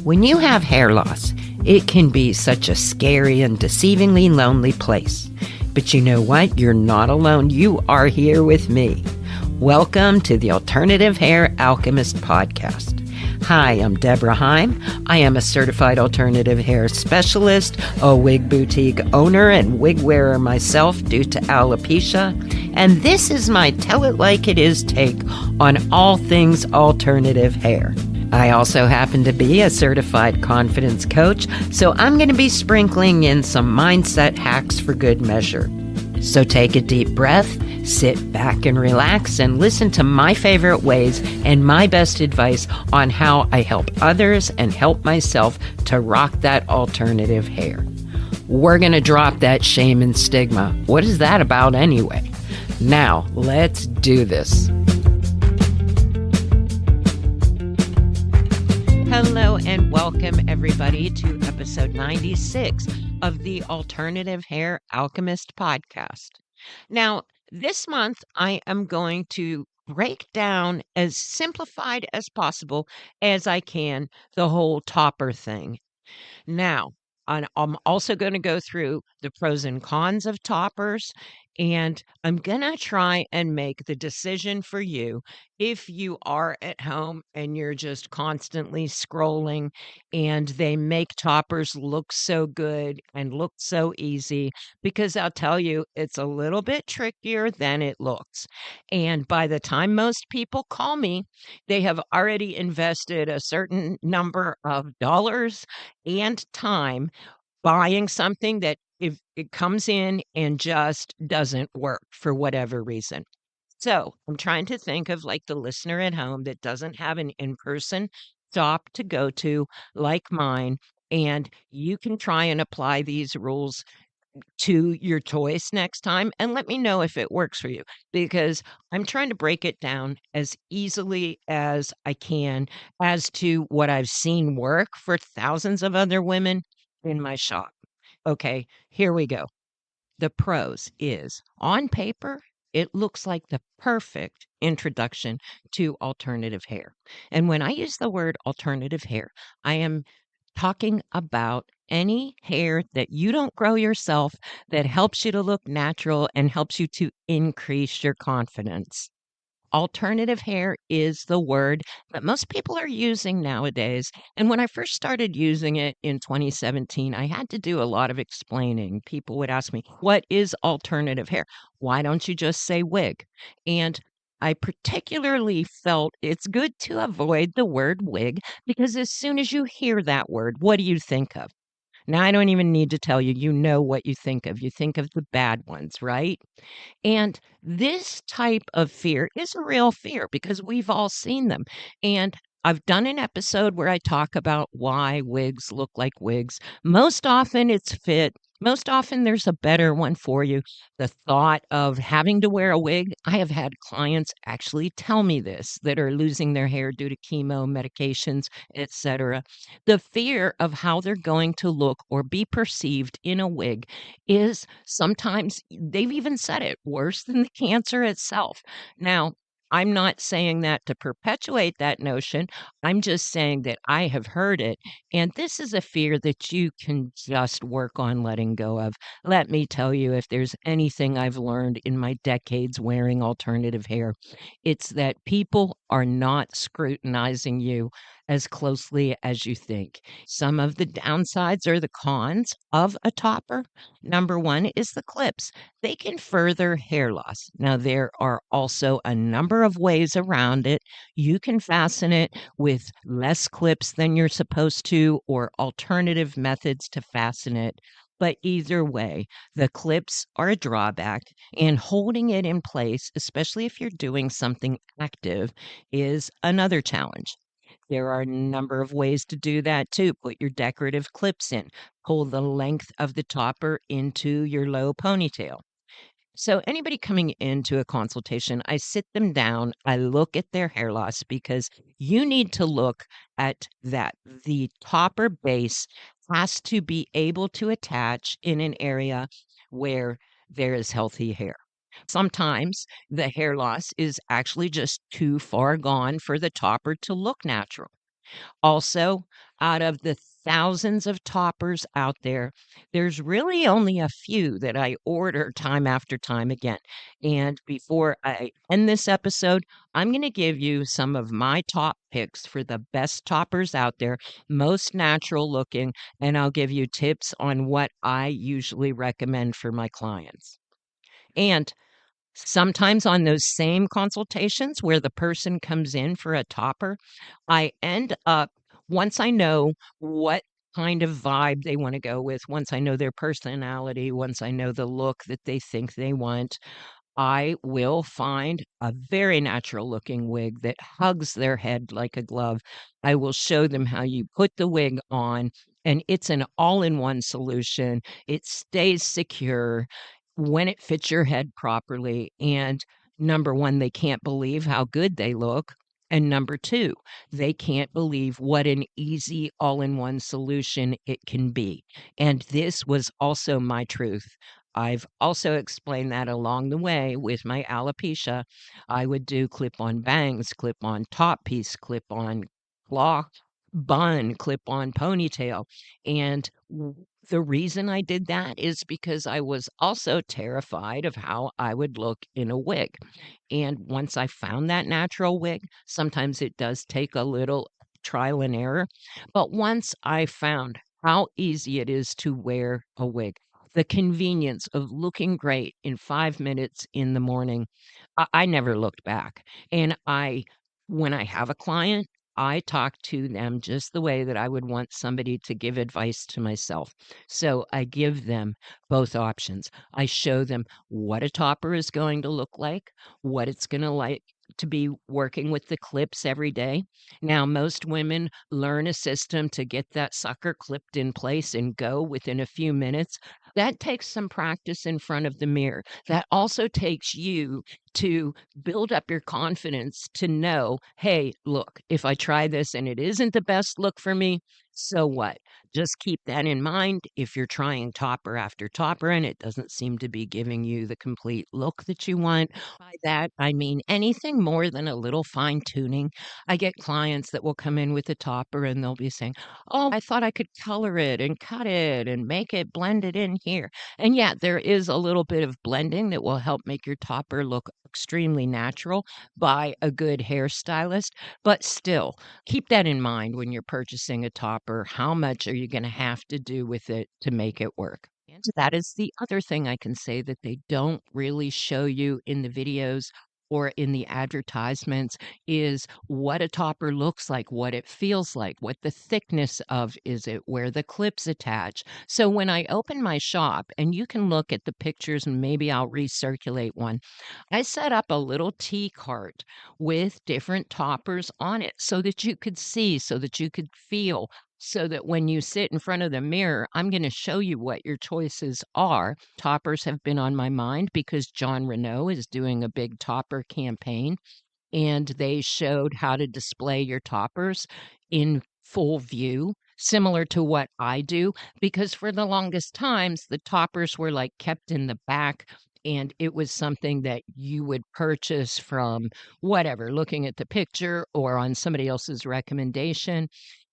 When you have hair loss, it can be such a scary and deceivingly lonely place. But you know what? You're not alone. You are here with me. Welcome to the Alternative Hair Alchemist podcast. Hi, I'm Debra. I am a certified alternative hair specialist, a wig boutique owner, and wig wearer myself due to alopecia. And this is my Tell It Like It Is take on all things alternative hair. I also happen to be a certified confidence coach, so I'm going to be sprinkling in some mindset hacks for good measure. So take a deep breath, sit back and relax, and listen to my favorite ways and my best advice on how I help others and help myself to rock that alternative hair. We're going to drop that shame and stigma. What is that about anyway? Now, let's do this. Hello and welcome everybody to episode 96 of the Alternative Hair Alchemist podcast. Now, this month I am going to break down as simplified as possible as I can the whole topper thing. Now, I'm also going to go through the pros and cons of toppers, and I'm going to try and make the decision for you if you are at home and you're just constantly scrolling and they make toppers look so good and look so easy, because I'll tell you, it's a little bit trickier than it looks. And by the time most people call me, they have already invested a certain number of dollars and time buying something that if it comes in and just doesn't work for whatever reason. So I'm trying to think of like the listener at home that doesn't have an in-person shop to go to like mine, and you can try and apply these rules to your choice next time and let me know if it works for you, because I'm trying to break it down as easily as I can as to what I've seen work for thousands of other women in my shop. Okay, here we go. The pros is on paper, it looks like the perfect introduction to alternative hair. And when I use the word alternative hair, I am talking about any hair that you don't grow yourself that helps you to look natural and helps you to increase your confidence. Alternative hair is the word that most people are using nowadays. And when I first started using it in 2017, I had to do a lot of explaining. People would ask me, "What is alternative hair? Why don't you just say wig?" And I particularly felt it's good to avoid the word wig because as soon as you hear that word, what do you think of? Now, I don't even need to tell you, you know what you think of. You think of the bad ones, right? And this type of fear is a real fear because we've all seen them. And I've done an episode where I talk about why wigs look like wigs. Most often it's fit. Most often there's a better one for you. The thought of having to wear a wig, I have had clients actually tell me this that are losing their hair due to chemo, medications, etc. The fear of how they're going to look or be perceived in a wig is sometimes they've even said it worse than the cancer itself. Now, I'm not saying that to perpetuate that notion. I'm just saying that I have heard it. And this is a fear that you can just work on letting go of. Let me tell you, if there's anything I've learned in my decades wearing alternative hair, it's that people are not scrutinizing you as closely as you think. Some of the downsides or the cons of a topper. Number one is the clips. They can further hair loss. Now, there are also a number of ways around it. You can fasten it with less clips than you're supposed to, or alternative methods to fasten it. But either way, the clips are a drawback, and holding it in place, especially if you're doing something active, is another challenge. There are a number of ways to do that too. Put your decorative clips in, pull the length of the topper into your low ponytail. So, anybody coming into a consultation, I sit them down, I look at their hair loss because you need to look at that. The topper base has to be able to attach in an area where there is healthy hair. Sometimes the hair loss is actually just too far gone for the topper to look natural. Also, out of the thousands of toppers out there, there's really only a few that I order time after time again. And before I end this episode, I'm going to give you some of my top picks for the best toppers out there, most natural looking, and I'll give you tips on what I usually recommend for my clients. And sometimes on those same consultations where the person comes in for a topper, I end up once I know what kind of vibe they wanna go with, once I know their personality, once I know the look that they think they want, I will find a very natural looking wig that hugs their head like a glove. I will show them how you put the wig on, and it's an all-in-one solution. It stays secure when it fits your head properly, and number 1, they can't believe how good they look, and number 2, they can't believe what an easy all-in-one solution it can be, and this was also my truth. I've also explained that along the way with my alopecia. I would do clip-on bangs, clip-on top piece, clip-on claw bun, clip-on ponytail, and the reason I did that is because I was also terrified of how I would look in a wig, and once I found that natural wig, sometimes it does take a little trial and error, but once I found how easy it is to wear a wig, the convenience of looking great in 5 minutes in the morning, I never looked back, and when I have a client, I talk to them just the way that I would want somebody to give advice to myself. So I give them both options. I show them what a topper is going to look like, what it's gonna like to be working with the clips every day. Now, most women learn a system to get that sucker clipped in place and go within a few minutes. That takes some practice in front of the mirror. That also takes you to build up your confidence to know, "Hey, look, if I try this and it isn't the best look for me, so what?" Just keep that in mind if you're trying topper after topper and it doesn't seem to be giving you the complete look that you want. By that, I mean anything more than a little fine tuning. I get clients that will come in with a topper and they'll be saying, "Oh, I thought I could color it and cut it and make it blend it in here." And yeah, there is a little bit of blending that will help make your topper look extremely natural by a good hairstylist, but still, keep that in mind when you're purchasing a topper. How much are you gonna have to do with it to make it work? And that is the other thing I can say that they don't really show you in the videos or in the advertisements is what a topper looks like, what it feels like, what the thickness of is it, where the clips attach. So when I open my shop, and you can look at the pictures and maybe I'll recirculate one, I set up a little tea cart with different toppers on it so that you could see, so that you could feel, so that when you sit in front of the mirror, I'm going to show you what your choices are. Toppers have been on my mind because John Renault is doing a big topper campaign and they showed how to display your toppers in full view, similar to what I do, because for the longest times, the toppers were like kept in the back. And it was something that you would purchase from whatever, looking at the picture or on somebody else's recommendation,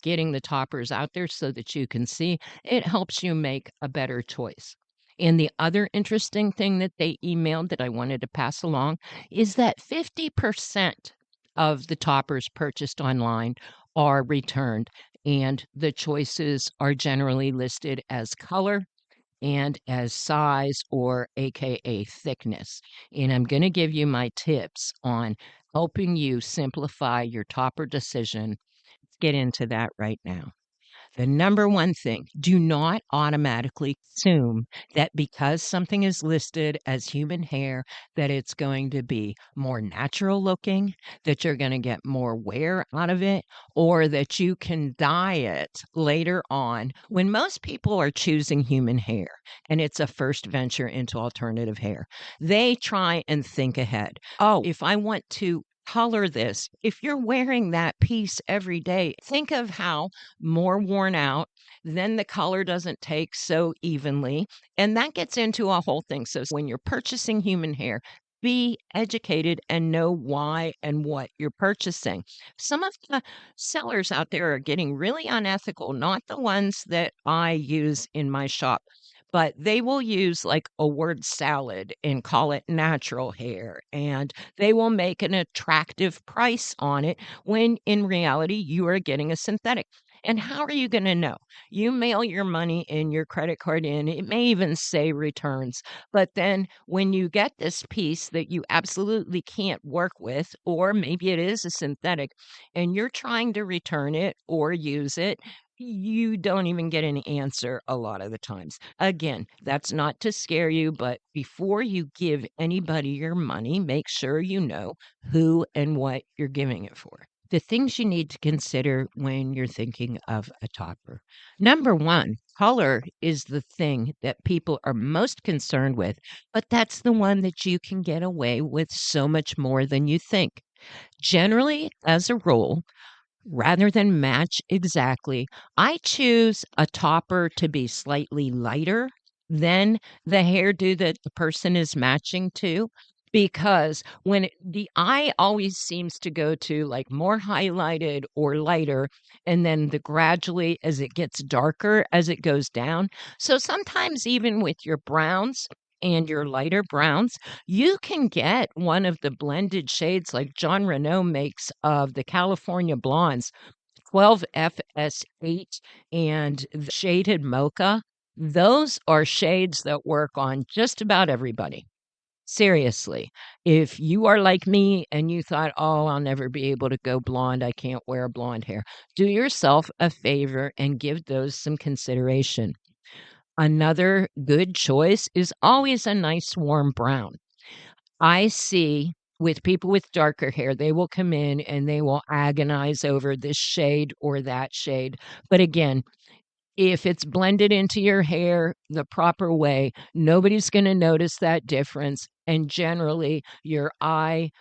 getting the toppers out there so that you can see. It helps you make a better choice. And the other interesting thing that they emailed that I wanted to pass along is that 50% of the toppers purchased online are returned, and the choices are generally listed as color and as size or AKA thickness. And I'm going to give you my tips on helping you simplify your topper decision. Let's get into that right now. The number one thing, do not automatically assume that because something is listed as human hair, that it's going to be more natural looking, that you're going to get more wear out of it, or that you can dye it later on when most people are choosing human hair and it's a first venture into alternative hair. They try and think ahead. Oh, if I want to color this, if you're wearing that piece every day, think of how more worn out, then the color doesn't take so evenly, and that gets into a whole thing. So when you're purchasing human hair, be educated and know why and what you're purchasing. Some of the sellers out there are getting really unethical, not the ones that I use in my shop, but they will use like a word salad and call it natural hair, and they will make an attractive price on it when in reality you are getting a synthetic. And how are you going to know? You mail your money and your credit card in, it may even say returns. But then when you get this piece that you absolutely can't work with, or maybe it is a synthetic, and you're trying to return it or use it, you don't even get an answer a lot of the times. Again, that's not to scare you, but before you give anybody your money, make sure you know who and what you're giving it for. The things you need to consider when you're thinking of a topper. Number one, color is the thing that people are most concerned with, but that's the one that you can get away with so much more than you think. Generally, as a rule, rather than match exactly, I choose a topper to be slightly lighter than the hairdo that the person is matching to, because the eye always seems to go to like more highlighted or lighter, and then the gradually as it gets darker as it goes down. So sometimes even with your browns and your lighter browns, you can get one of the blended shades like John Renault makes of the California Blondes, 12FS8 and the shaded mocha. Those are shades that work on just about everybody. Seriously, if you are like me and you thought, "Oh, I'll never be able to go blonde, I can't wear blonde hair," do yourself a favor and give those some consideration. Another good choice is always a nice warm brown. I see with people with darker hair, they will come in and they will agonize over this shade or that shade. But again, if it's blended into your hair the proper way, nobody's going to notice that difference. And generally, your eye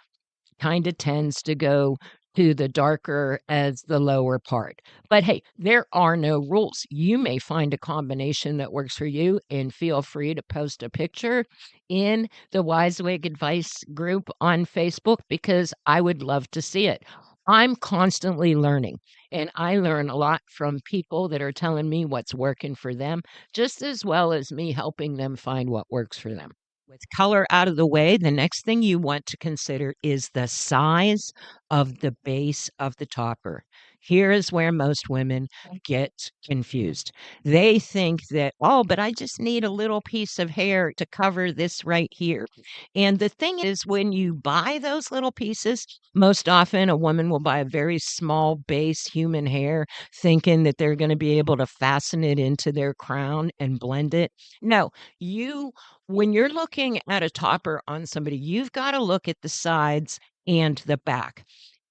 kinda tends to go to the darker as the lower part. But hey, there are no rules. You may find a combination that works for you, and feel free to post a picture in the Wise Wig Advice group on Facebook because I would love to see it. I'm constantly learning, and I learn a lot from people that are telling me what's working for them, just as well as me helping them find what works for them. With color out of the way, the next thing you want to consider is the size of the base of the topper. Here is where most women get confused. They think that, oh, but I just need a little piece of hair to cover this right here. And the thing is, when you buy those little pieces, most often a woman will buy a very small base human hair, thinking that they're going to be able to fasten it into their crown and blend it. No, you when you're looking at a topper on somebody, you've gotta look at the sides and the back.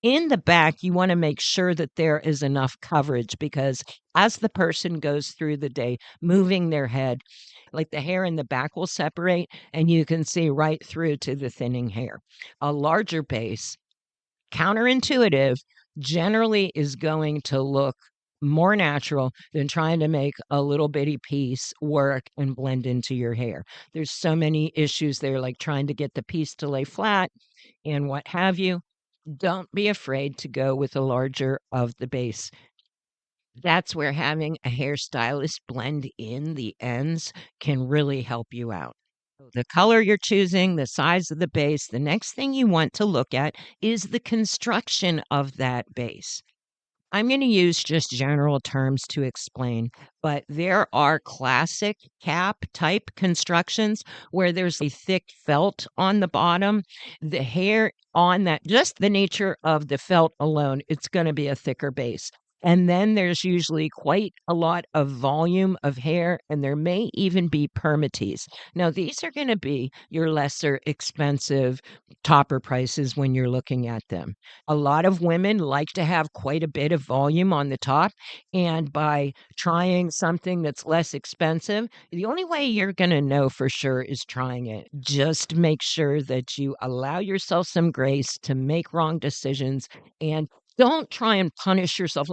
In the back, you wanna make sure that there is enough coverage because as the person goes through the day moving their head, like, the hair in the back will separate, and you can see right through to the thinning hair. A larger base, counterintuitive, generally is going to look more natural than trying to make a little bitty piece work and blend into your hair. There's so many issues there, like trying to get the piece to lay flat and what have you. Don't be afraid to go with a larger of the base. That's where having a hairstylist blend in the ends can really help you out. The color you're choosing, the size of the base, the next thing you want to look at is the construction of that base. I'm going to use just general terms to explain, but there are classic cap type constructions where there's a thick felt on the bottom. The hair on that, just the nature of the felt alone, it's going to be a thicker base. And then there's usually quite a lot of volume of hair, and there may even be permatease. Now, these are going to be your lesser expensive topper prices when you're looking at them. A lot of women like to have quite a bit of volume on the top, and by trying something that's less expensive, the only way you're gonna know for sure is trying it. Just make sure that you allow yourself some grace to make wrong decisions, and don't try and punish yourself.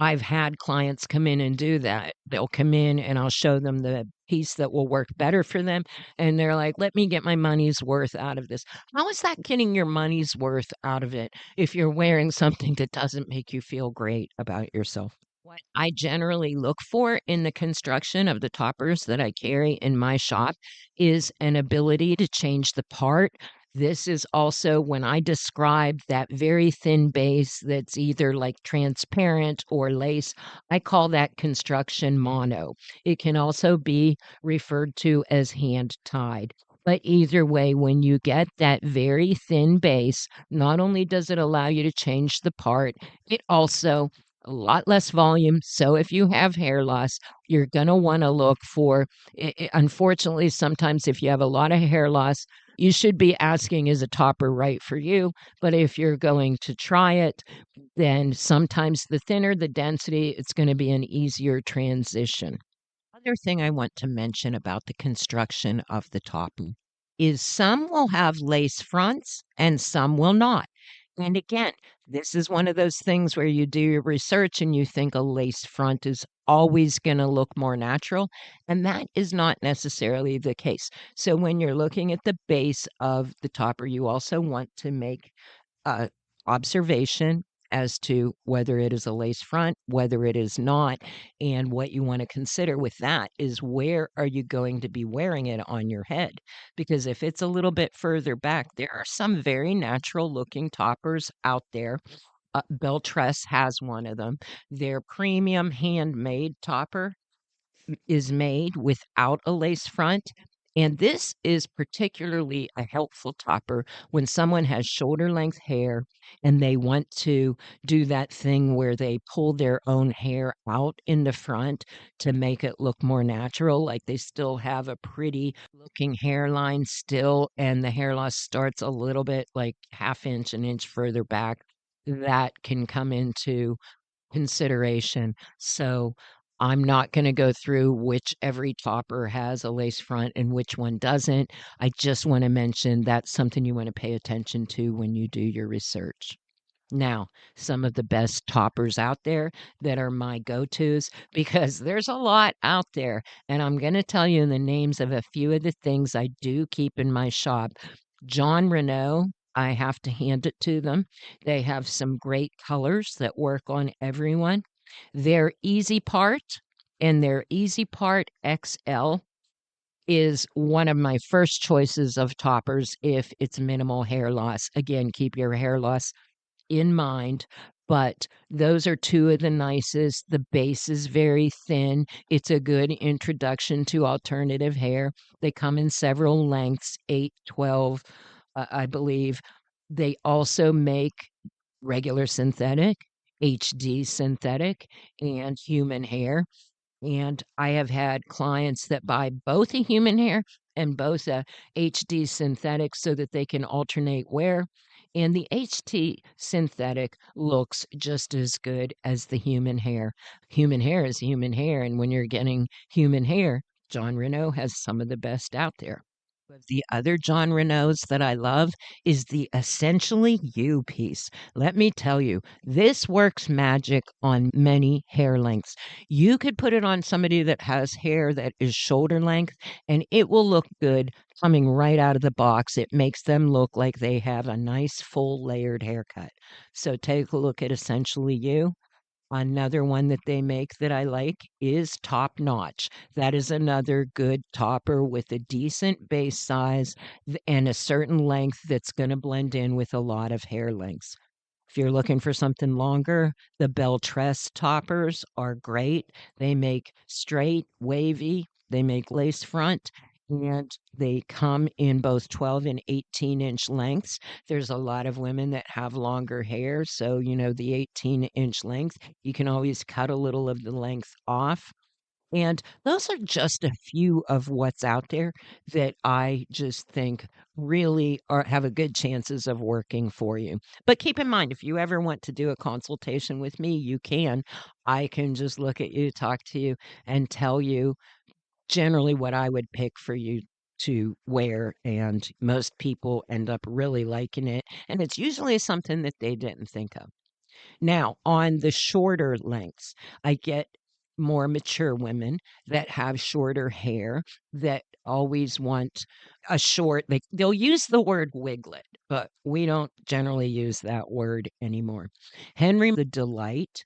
I've had clients come in and do that. They'll come in and I'll show them the piece that will work better for them, and they're like, "Let me get my money's worth out of this." How is that getting your money's worth out of it if you're wearing something that doesn't make you feel great about yourself? What I generally look for in the construction of the toppers that I carry in my shop is an ability to change the part. This is also when I describe that very thin base that's either like transparent or lace, I call that construction mono. It can also be referred to as hand tied. But either way, when you get that very thin base, not only does it allow you to change the part, it also a lot less volume. So if you have hair loss, you're going to want to look for, unfortunately, sometimes if you have a lot of hair loss, you should be asking, is a topper right for you? But if you're going to try it, then sometimes the thinner the density, it's going to be an easier transition. Other thing I want to mention about the construction of the topping is some will have lace fronts and some will not. And again, this is one of those things where you do your research and you think a lace front is always going to look more natural. And that is not necessarily the case. So when you're looking at the base of the topper, you also want to make uh, observation as to whether it is a lace front, whether it is not, and what you want to consider with that is where are you going to be wearing it on your head? Because if it's a little bit further back, there are some very natural looking toppers out there. Beltress has one of them. Their premium handmade topper is made without a lace front. And this is particularly a helpful topper when someone has shoulder length hair and they want to do that thing where they pull their own hair out in the front to make it look more natural. Like they still have a pretty looking hairline still, and the hair loss starts a little bit like half inch, an inch further back. That can come into consideration. So I'm not going to go through which every topper has a lace front and which one doesn't. I just want to mention that's something you want to pay attention to when you do your research. Now, some of the best toppers out there that are my go tos, because there's a lot out there. And I'm going to tell you the names of a few of the things I do keep in my shop. John Renault, I have to hand it to them. They have some great colors that work on everyone. Their Easy Part and their Easy Part XL is one of my first choices of toppers if it's minimal hair loss. Again, keep your hair loss in mind, but those are two of the nicest. The base is very thin. It's a good introduction to alternative hair. They come in several lengths, 8, 12, I believe. They also make regular synthetic, HD synthetic, and human hair. And I have had clients that buy both a human hair and both a HD synthetic so that they can alternate wear. And the HT synthetic looks just as good as the human hair. Human hair is human hair. And when you're getting human hair, John Renault has some of the best out there. Of the other John Renaults that I love is the Essentially You piece. Let me tell you, this works magic on many hair lengths. You could put it on somebody that has hair that is shoulder length, and it will look good coming right out of the box. It makes them look like they have a nice full layered haircut. So take a look at Essentially You. Another one that they make that I like is Top Notch. That is another good topper with a decent base size and a certain length that's going to blend in with a lot of hair lengths. If you're looking for something longer, the Beltress toppers are great. They make straight, wavy, they make lace front, and they come in both 12 and 18-inch lengths. There's a lot of women that have longer hair, so the 18-inch length, you can always cut a little of the length off. And those are just a few of what's out there that I just think really have a good chances of working for you. But keep in mind, if you ever want to do a consultation with me, you can. I can just look at you, talk to you, and tell you generally what I would pick for you to wear. And most people end up really liking it. And it's usually something that they didn't think of. Now, on the shorter lengths, I get more mature women that have shorter hair that always want a short, they'll use the word wiglet, but we don't generally use that word anymore. Henry the Delight,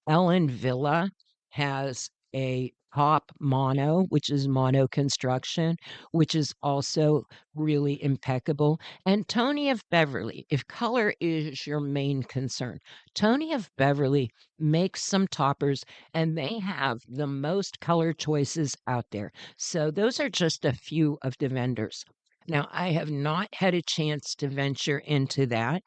Ellen Villa has a top mono, which is mono construction, which is also really impeccable. And Tony of Beverly, if color is your main concern, Tony of Beverly makes some toppers and they have the most color choices out there. So those are just a few of the vendors. Now, I have not had a chance to venture into that,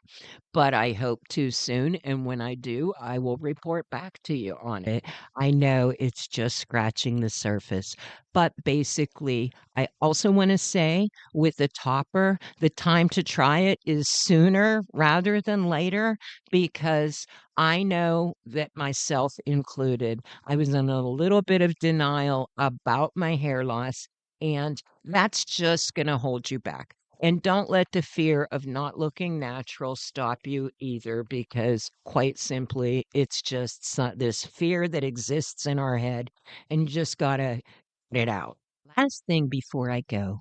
but I hope to soon. And when I do, I will report back to you on it. I know it's just scratching the surface. But basically, I also want to say with the topper, the time to try it is sooner rather than later because I know that myself included, I was in a little bit of denial about my hair loss. And that's just going to hold you back. And don't let the fear of not looking natural stop you either, because quite simply, it's just this fear that exists in our head, and you just got to get it out. Last thing before I go,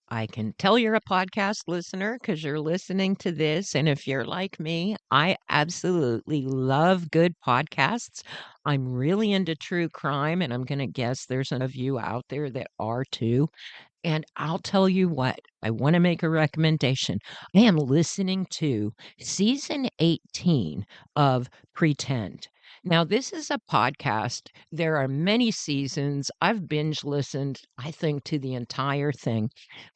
I can tell you're a podcast listener because you're listening to this. And if you're like me, I absolutely love good podcasts. I'm really into true crime, and I'm going to guess there's some of you out there that are too. And I'll tell you what, I want to make a recommendation. I am listening to season 18 of Pretend. Now, this is a podcast. There are many seasons. I've binge listened, I think, to the entire thing.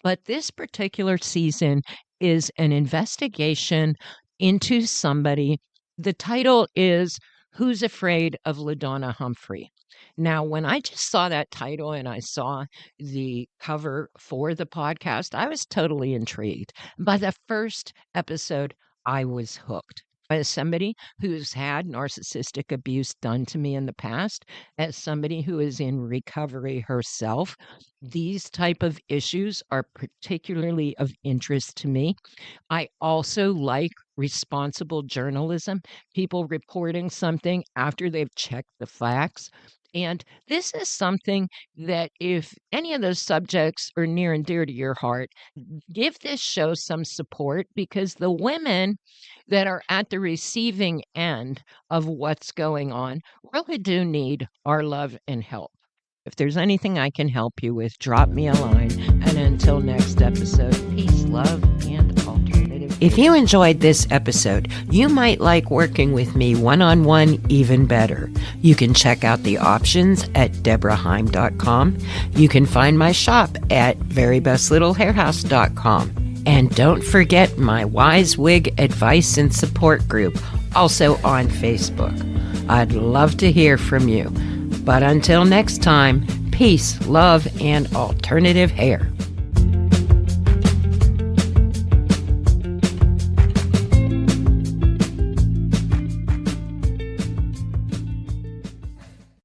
But this particular season is an investigation into somebody. The title is Who's Afraid of LaDonna Humphrey? Now, when I just saw that title and I saw the cover for the podcast, I was totally intrigued. By the first episode, I was hooked. As somebody who's had narcissistic abuse done to me in the past, as somebody who is in recovery herself, these type of issues are particularly of interest to me. I also like responsible journalism, people reporting something after they've checked the facts. And this is something that if any of those subjects are near and dear to your heart, give this show some support because the women that are at the receiving end of what's going on really do need our love and help. If there's anything I can help you with, drop me a line. And until next episode, peace, love, and alternative. If you enjoyed this episode, you might like working with me one-on-one even better. You can check out the options at debraheim.com. You can find my shop at verybestlittlehairhouse.com. And don't forget my Wise Wig advice and support group, also on Facebook. I'd love to hear from you. But until next time, peace, love, and alternative hair.